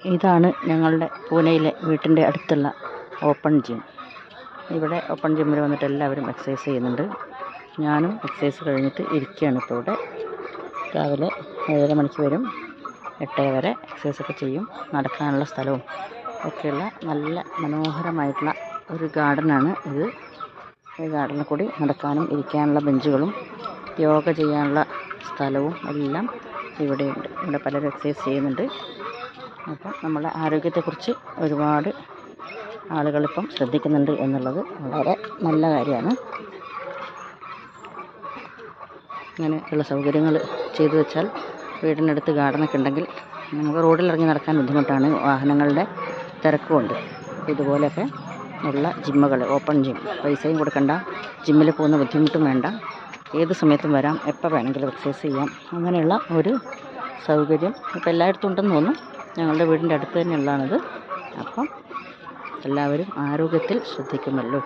ഇതാണ് ഞങ്ങളുടെ പൂനെയിലെ വീട്ടിൻ്റെ അടുത്തുള്ള ഓപ്പൺ ജിം. ഇവിടെ ഓപ്പൺ ജിമ്മിൽ വന്നിട്ട് എല്ലാവരും എക്സസൈസ് ചെയ്യുന്നുണ്ട്. ഞാനും എക്സസൈസ് കഴിഞ്ഞിട്ട് ഇരിക്കുകയാണ് ഇപ്പോൾ ഇവിടെ. രാവിലെ 7:30 മണിക്ക് വരും, 8 വരെ എക്സസൈസൊക്കെ ചെയ്യും. നടക്കാനുള്ള സ്ഥലവും ഒക്കെയുള്ള നല്ല മനോഹരമായിട്ടുള്ള ഒരു ഗാർഡനാണ് ഇത്. ഈ ഗാർഡനിൽ കൂടി നടക്കാനും ഇരിക്കാനുള്ള ബെഞ്ചുകളും യോഗ ചെയ്യാനുള്ള സ്ഥലവും എല്ലാം ഇവിടെയുണ്ട്. ഇവിടെ പലരും എക്സസൈസ് ചെയ്യുന്നുണ്ട്. അപ്പം നമ്മളെ ആരോഗ്യത്തെക്കുറിച്ച് ഒരുപാട് ആളുകളിപ്പം ശ്രദ്ധിക്കുന്നുണ്ട് എന്നുള്ളത് വളരെ നല്ല കാര്യമാണ്. ഇങ്ങനെയുള്ള സൗകര്യങ്ങൾ ചെയ്തു വെച്ചാൽ വീടിനടുത്ത് ഗാർഡനൊക്കെ ഉണ്ടെങ്കിൽ നമുക്ക് റോഡിലിറങ്ങി നടക്കാൻ ബുദ്ധിമുട്ടാണ്, വാഹനങ്ങളുടെ തിരക്കുമുണ്ട്. ഇതുപോലെയൊക്കെ ഉള്ള ജിമ്മുകൾ, ഓപ്പൺ ജിം, പൈസയും കൊടുക്കണ്ട, ജിമ്മിൽ പോകുന്ന ബുദ്ധിമുട്ടും വേണ്ട, ഏത് സമയത്തും വരാം, എപ്പോൾ വേണമെങ്കിലും എക്സസൈസ് ചെയ്യാം. അങ്ങനെയുള്ള ഒരു സൗകര്യം ഇപ്പോൾ എല്ലായിടത്തും ഉണ്ടെന്ന് തോന്നുന്നു. ഞങ്ങളുടെ വീടിൻ്റെ അടുത്ത് തന്നെയുള്ളതാണിത്. അപ്പം എല്ലാവരും ആരോഗ്യത്തിൽ ശ്രദ്ധിക്കുമല്ലോ.